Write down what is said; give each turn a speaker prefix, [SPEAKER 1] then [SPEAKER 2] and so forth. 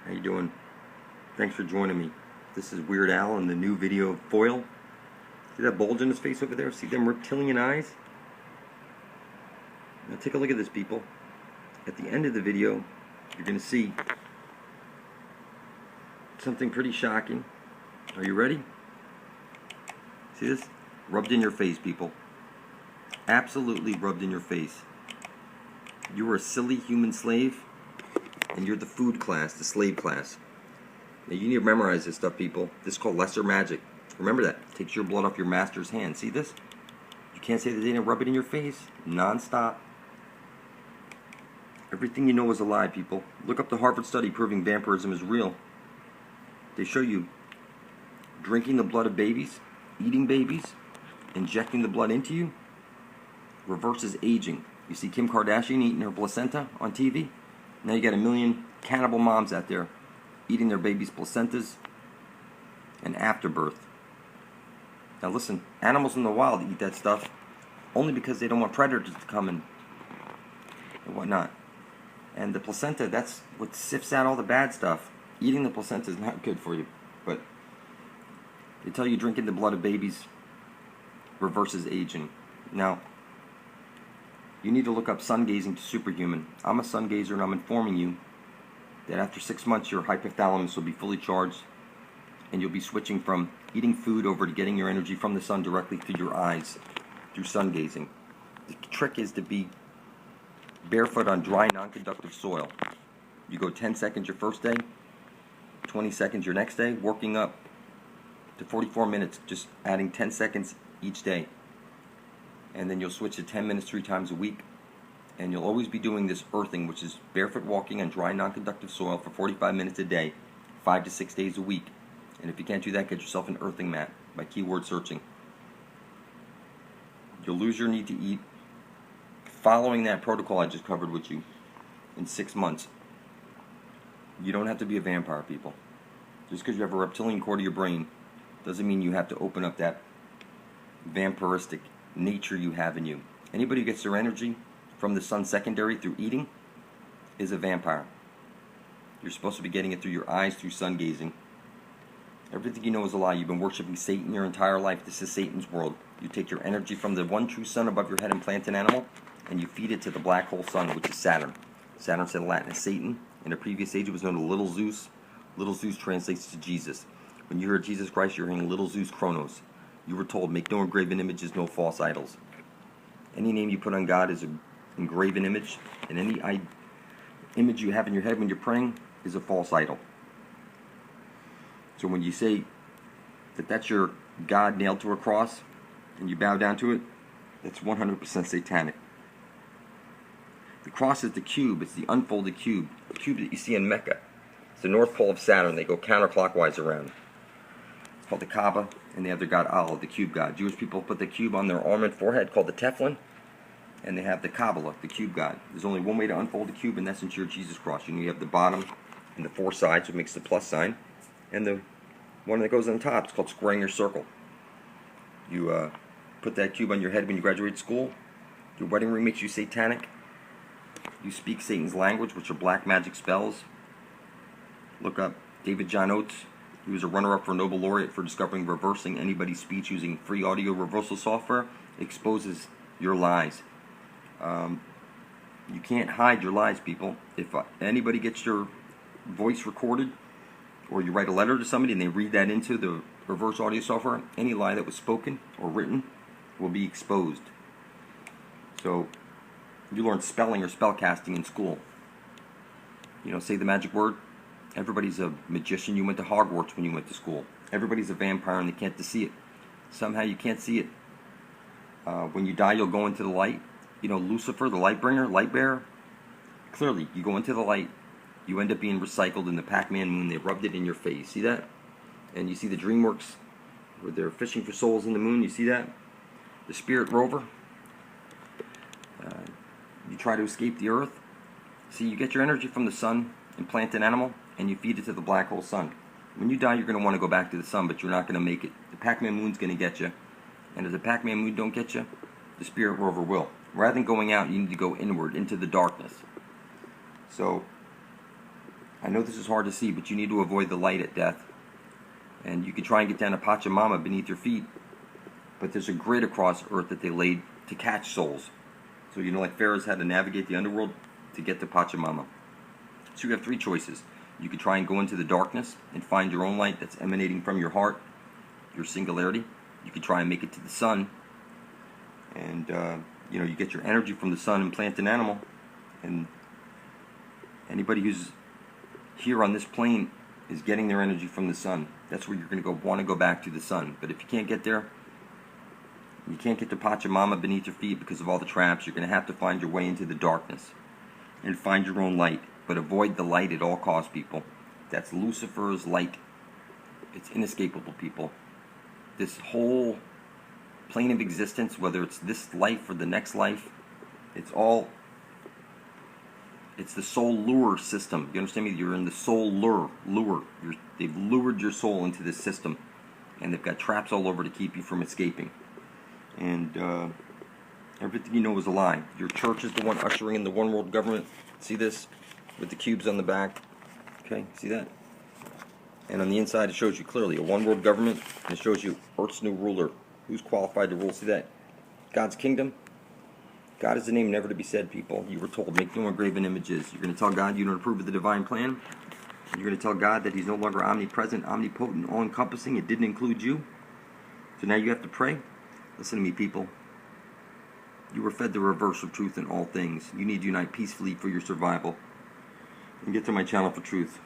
[SPEAKER 1] How you doing? Thanks for joining me. This is Weird Al in the new video of Foil. See that bulge in his face over there? See them reptilian eyes? Now take a look at this, people. At the end of the video, you're going to see something pretty shocking. Are you ready? See this? Rubbed in your face, people. Absolutely rubbed in your face. You were a silly human slave, and you're the food class, the slave class. Now you need to memorize this stuff, people. This is called lesser magic. Remember that. It takes your blood off your master's hand. See this? You can't say that they didn't rub it in your face. Non-stop. Everything you know is a lie, people. Look up the Harvard study proving vampirism is real. They show you drinking the blood of babies, eating babies, injecting the blood into you, reverses aging. You see Kim Kardashian eating her placenta on TV? Now you got a million cannibal moms out there eating their babies' placentas and afterbirth. Now listen, animals in the wild eat that stuff only because they don't want predators to come in and whatnot. And the placenta, that's what sifts out all the bad stuff. Eating the placenta is not good for you, but they tell you drinking the blood of babies reverses aging. Now, you need to look up sun gazing to superhuman. I'm a sun gazer, and I'm informing you that after 6 months your hypothalamus will be fully charged and you'll be switching from eating food over to getting your energy from the sun directly through your eyes through sun gazing. The trick is to be barefoot on dry non-conductive soil. You go 10 seconds your first day, 20 seconds your next day, working up to 44 minutes, just adding 10 seconds each day. And then you'll switch to 10 minutes 3 times a week. And you'll always be doing this earthing, which is barefoot walking on dry non-conductive soil for 45 minutes a day, 5 to 6 days a week. And if you can't do that, get yourself an earthing mat by keyword searching. You'll lose your need to eat following that protocol I just covered with you in 6 months. You don't have to be a vampire, people. Just because you have a reptilian core to your brain doesn't mean you have to open up that vampiristic nature you have in you. Anybody who gets their energy from the sun secondary through eating is a vampire. You're supposed to be getting it through your eyes, through sun gazing. Everything you know is a lie. You've been worshiping Satan your entire life. This is Satan's world. You take your energy from the one true sun above your head and plant an animal, and you feed it to the black hole sun, which is Saturn. Saturn said in Latin is Satan. In a previous age it was known as Little Zeus. Little Zeus translates to Jesus. When you hear Jesus Christ, you're hearing Little Zeus Kronos. You were told, make no engraven images, no false idols. Any name you put on God is an engraven image, and any image you have in your head when you're praying is a false idol. So when you say that that's your God nailed to a cross, and you bow down to it, that's 100% satanic. The cross is the cube, it's the unfolded cube, the cube that you see in Mecca. It's the North Pole of Saturn, they go counterclockwise around. It's called the Kaaba, and they have their god Allah, the cube god. Jewish people put the cube on their arm and forehead called the Teflon, and they have the Kabbalah, the cube god. There's only one way to unfold the cube, and that's into your Jesus cross. You have the bottom and the 4 sides, which makes the plus sign, and the one that goes on top. It's called squaring your circle. You put that cube on your head when you graduate school. Your wedding ring makes you satanic. You speak Satan's language, which are black magic spells. Look up David John Oates. He was a runner-up for Nobel laureate for discovering reversing anybody's speech using free audio reversal software. It exposes your lies. You can't hide your lies, people. If anybody gets your voice recorded, or you write a letter to somebody and they read that into the reverse audio software, any lie that was spoken or written will be exposed. So you learn spelling or spell casting in school. Say the magic word. Everybody's a magician. You went to Hogwarts when you went to school. Everybody's a vampire and they can't see it. Somehow you can't see it. When you die, you'll go into the light. Lucifer, the light bringer, light bearer. Clearly, you go into the light. You end up being recycled in the Pac-Man moon. They rubbed it in your face. See that? And you see the DreamWorks where they're fishing for souls in the moon. You see that? The spirit rover. You try to escape the earth. See, you get your energy from the sun and plant an animal, and you feed it to the black hole sun. When you die, you're going to want to go back to the sun, but you're not going to make it. The Pac-Man moon's going to get you. And if the Pac-Man moon don't get you, the spirit rover will. Rather than going out, you need to go inward into the darkness. So I know this is hard to see, but you need to avoid the light at death. And you can try and get down to Pachamama beneath your feet, but there's a grid across Earth that they laid to catch souls. So you know, like pharaohs had to navigate the underworld to get to Pachamama. So you have three choices. You could try and go into the darkness and find your own light that's emanating from your heart, your singularity. You could try and make it to the sun, and you know, you get your energy from the sun and plant an animal. And anybody who's here on this plane is getting their energy from the sun. That's where you're going to want to go back to, the sun. But if you can't get there, you can't get to Pachamama beneath your feet because of all the traps, you're going to have to find your way into the darkness and find your own light. But avoid the light at all costs, people. That's Lucifer's light. It's inescapable, people. This whole plane of existence, whether it's this life or the next life, it's the soul lure system. You understand me? You're in the soul lure. They've lured your soul into this system, and they've got traps all over to keep you from escaping. And everything you know is a lie. Your church is the one ushering in the one world government. See this? With the cubes on the back. Okay, see that? And on the inside it shows you clearly a one world government, and it shows you Earth's new ruler. Who's qualified to rule? See that? God's kingdom. God is the name never to be said, people. You were told, make no graven images. You're going to tell God you don't approve of the divine plan. You're going to tell God that He's no longer omnipresent, omnipotent, all-encompassing. It didn't include you. So now you have to pray. Listen to me, people. You were fed the reverse of truth in all things. You need to unite peacefully for your survival. And get to my channel for truth.